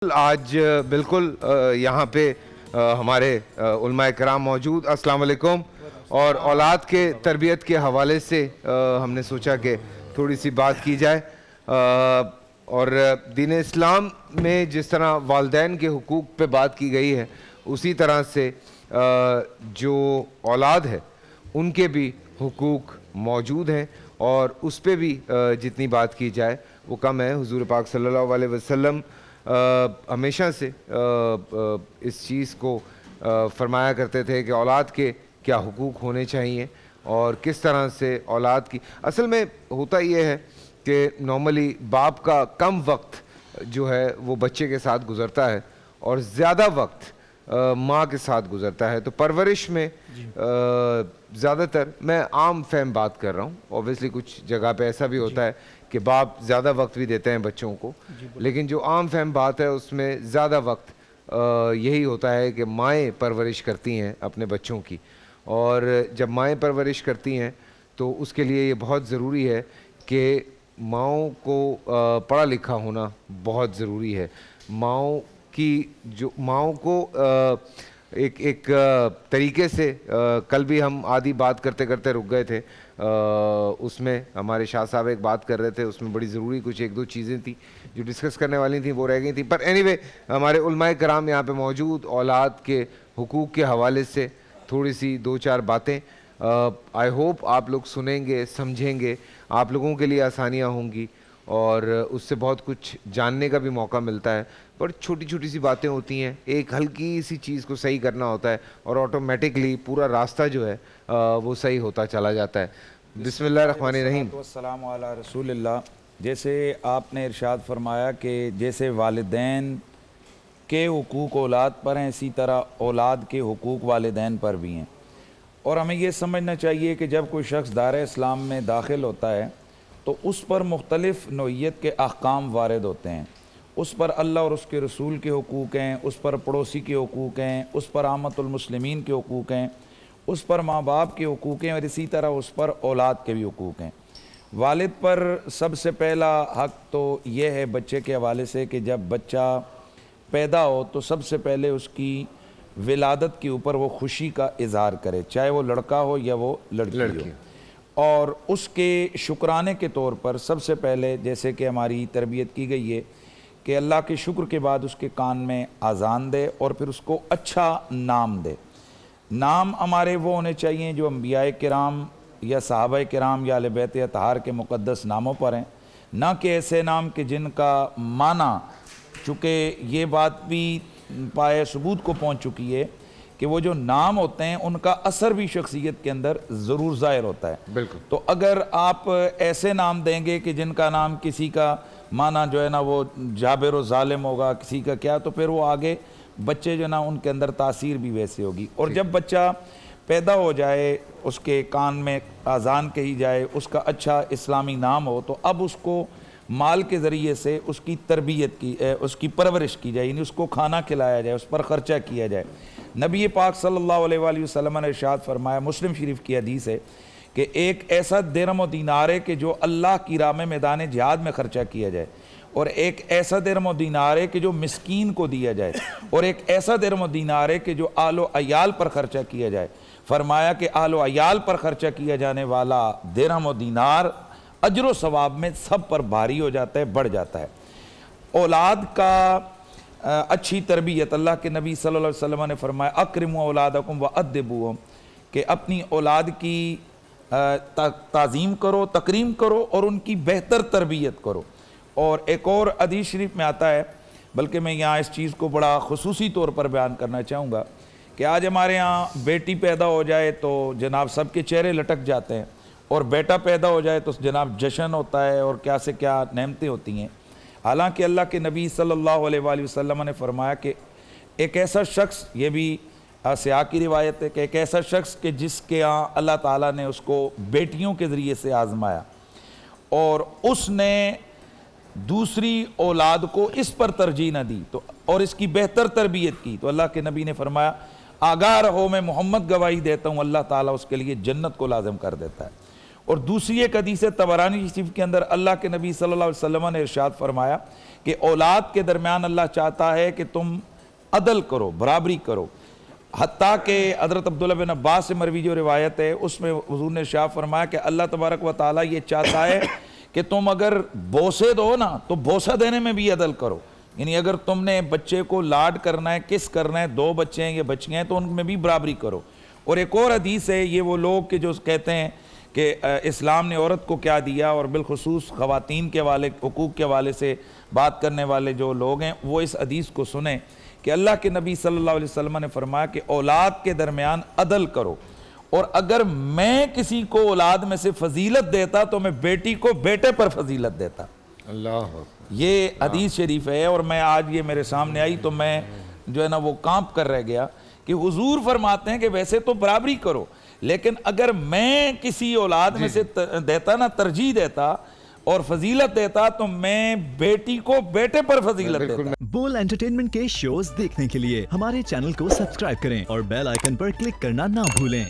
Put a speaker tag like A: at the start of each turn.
A: آج بالکل یہاں پہ ہمارے علماء کرام موجود. السلام علیکم. اور اولاد کے تربیت کے حوالے سے ہم نے سوچا کہ تھوڑی سی بات کی جائے. اور دین اسلام میں جس طرح والدین کے حقوق پہ بات کی گئی ہے اسی طرح سے جو اولاد ہے ان کے بھی حقوق موجود ہیں اور اس پہ بھی جتنی بات کی جائے وہ کم ہے. حضور پاک صلی اللہ علیہ وسلم ہمیشہ سے اس چیز کو فرمایا کرتے تھے کہ اولاد کے کیا حقوق ہونے چاہیے اور کس طرح سے اولاد کی. اصل میں ہوتا یہ ہے کہ نارملی باپ کا کم وقت جو ہے وہ بچے کے ساتھ گزرتا ہے اور زیادہ وقت ماں کے ساتھ گزرتا ہے. تو پرورش میں زیادہ تر میں عام فہم بات کر رہا ہوں. اوبویسلی کچھ جگہ پہ ایسا بھی ہوتا ہے کہ باپ زیادہ وقت بھی دیتے ہیں بچوں کو, لیکن جو عام فہم بات ہے اس میں زیادہ وقت یہی ہوتا ہے کہ مائیں پرورش کرتی ہیں اپنے بچوں کی. اور جب مائیں پرورش کرتی ہیں تو اس کے لیے یہ بہت ضروری ہے کہ ماؤں کو پڑھا لکھا ہونا بہت ضروری ہے. ماؤں کو ایک طریقے سے کل بھی ہم آدھی بات کرتے کرتے رک گئے تھے, اس میں ہمارے شاہ صاحب ایک بات کر رہے تھے, اس میں بڑی ضروری کچھ ایک دو چیزیں تھیں جو ڈسکس کرنے والی تھیں وہ رہ گئی تھیں. پر اینی وے ہمارے علماء کرام یہاں پہ موجود, اولاد کے حقوق کے حوالے سے تھوڑی سی دو چار باتیں آئی ہوپ آپ لوگ سنیں گے, سمجھیں گے, آپ لوگوں کے لیے آسانیاں ہوں گی اور اس سے بہت کچھ جاننے کا بھی موقع ملتا ہے. بڑی چھوٹی چھوٹی سی باتیں ہوتی ہیں, ایک ہلکی سی چیز کو صحیح کرنا ہوتا ہے اور آٹومیٹکلی پورا راستہ جو ہے وہ صحیح ہوتا چلا جاتا ہے. بسم اللہ الرحمن الرحیم.
B: والسلام علی رسول اللہ. جیسے آپ نے ارشاد فرمایا کہ جیسے والدین کے حقوق اولاد پر ہیں اسی طرح اولاد کے حقوق والدین پر بھی ہیں. اور ہمیں یہ سمجھنا چاہیے کہ جب کوئی شخص دار اسلام میں داخل ہوتا ہے تو اس پر مختلف نوعیت کے احکام وارد ہوتے ہیں. اس پر اللہ اور اس کے رسول کے حقوق ہیں, اس پر پڑوسی کے حقوق ہیں, اس پر عامۃ المسلمین کے حقوق ہیں, اس پر ماں باپ کے حقوق ہیں اور اسی طرح اس پر اولاد کے بھی حقوق ہیں. والد پر سب سے پہلا حق تو یہ ہے بچے کے حوالے سے کہ جب بچہ پیدا ہو تو سب سے پہلے اس کی ولادت کے اوپر وہ خوشی کا اظہار کرے, چاہے وہ لڑکا ہو یا وہ لڑکی ہو. اور اس کے شکرانے کے طور پر سب سے پہلے جیسے کہ ہماری تربیت کی گئی ہے کہ اللہ کے شکر کے بعد اس کے کان میں اذان دے اور پھر اس کو اچھا نام دے. نام ہمارے وہ ہونے چاہیے جو انبیاء کرام یا صحابہ کرام یا اہل بیت اطہار کے مقدس ناموں پر ہیں, نہ کہ ایسے نام کہ جن کا معنی, چونکہ یہ بات بھی پائے ثبوت کو پہنچ چکی ہے کہ وہ جو نام ہوتے ہیں ان کا اثر بھی شخصیت کے اندر ضرور ظاہر ہوتا ہے.
A: بالکل.
B: تو اگر آپ ایسے نام دیں گے کہ جن کا نام کسی کا معنی جو ہے نا وہ جابر و ظالم ہوگا, کسی کا کیا, تو پھر وہ آگے بچے جو نا ان کے اندر تاثیر بھی ویسے ہوگی. اور جب بچہ پیدا ہو جائے اس کے کان میں اذان کہی جائے, اس کا اچھا اسلامی نام ہو, تو اب اس کو مال کے ذریعے سے اس کی تربیت کی, اس کی پرورش کی جائے, یعنی اس کو کھانا کھلایا جائے, اس پر خرچہ کیا جائے. نبی پاک صلی اللہ علیہ وآلہ وسلم نے ارشاد فرمایا, مسلم شریف کی حدیث ہے, کہ ایک ایسا درہم و دینار ہے کہ جو اللہ کی راہ میں میدان جہاد میں خرچہ کیا جائے, اور ایک ایسا درہم و دینار ہے کہ جو مسکین کو دیا جائے, اور ایک ایسا درہم و دینار ہے کہ جو آل و عیال پر خرچہ کیا جائے. فرمایا کہ آل و عیال پر خرچہ کیا جانے والا درہم و دینار اجر و ثواب میں سب پر بھاری ہو جاتا ہے, بڑھ جاتا ہے. اولاد کا اچھی تربیت, اللہ کے نبی صلی اللہ علیہ وسلم نے فرمایا اکرموا اولادکم وادبوہم, کہ اپنی اولاد کی تعظیم کرو, تکریم کرو اور ان کی بہتر تربیت کرو. اور ایک اور حدیث شریف میں آتا ہے, بلکہ میں یہاں اس چیز کو بڑا خصوصی طور پر بیان کرنا چاہوں گا کہ آج ہمارے ہاں بیٹی پیدا ہو جائے تو جناب سب کے چہرے لٹک جاتے ہیں, اور بیٹا پیدا ہو جائے تو جناب جشن ہوتا ہے اور کیا سے کیا نعمتیں ہوتی ہیں. حالانکہ اللہ کے نبی صلی اللہ علیہ وآلہ وسلم نے فرمایا کہ ایک ایسا شخص, یہ بھی سیاق کی روایت ہے, کہ ایک ایسا شخص کہ جس کے ہاں اللہ تعالیٰ نے اس کو بیٹیوں کے ذریعے سے آزمایا اور اس نے دوسری اولاد کو اس پر ترجیح نہ دی تو اور اس کی بہتر تربیت کی, تو اللہ کے نبی نے فرمایا آگاہ رہو, میں محمد گواہی دیتا ہوں اللہ تعالیٰ اس کے لیے جنت کو لازم کر دیتا ہے. اور دوسری ایک حدیث طبرانی شریف کے اندر اللہ کے نبی صلی اللہ علیہ وسلم نے ارشاد فرمایا کہ اولاد کے درمیان اللہ چاہتا ہے کہ تم عدل کرو، برابری کرو، حتیٰ کہ حضرت عبداللہ بن عباس سے مروی جو روایت ہے اس میں حضور نے ارشاد فرمایا کہ اللہ تبارک و تعالیٰ یہ چاہتا ہے کہ تم اگر بوسے دو نا تو بوسہ دینے میں بھی عدل کرو، یعنی اگر تم نے بچے کو لاڈ کرنا ہے، کس کرنا ہے، 2 بچے ہیں یا بچیاں ہیں تو ان میں بھی برابری کرو۔ اور ایک اور حدیث ہے، یہ وہ لوگ کہ جو کہتے ہیں کہ اسلام نے عورت کو کیا دیا، اور بالخصوص خواتین کے حقوق کے حوالے سے بات کرنے والے جو لوگ ہیں وہ اس حدیث کو سنیں کہ اللہ کے نبی صلی اللہ علیہ وسلم نے فرمایا کہ اولاد کے درمیان عدل کرو، اور اگر میں کسی کو اولاد میں سے فضیلت دیتا تو میں بیٹی کو بیٹے پر فضیلت دیتا۔
A: اللہ
B: یہ حدیث شریف ہے، اور میں آج یہ میرے سامنے آئی تو میں جو ہے نا وہ کانپ کر رہ گیا کہ حضور فرماتے ہیں کہ ویسے تو برابری کرو، لیکن اگر میں کسی اولاد میں سے دیتا نا، ترجیح دیتا اور فضیلت دیتا تو میں بیٹی کو بیٹے پر فضیلت دیتا۔
C: بول انٹرٹینمنٹ کے شوز دیکھنے کے لیے ہمارے چینل کو سبسکرائب کریں اور بیل آئیکن پر کلک کرنا نہ بھولیں۔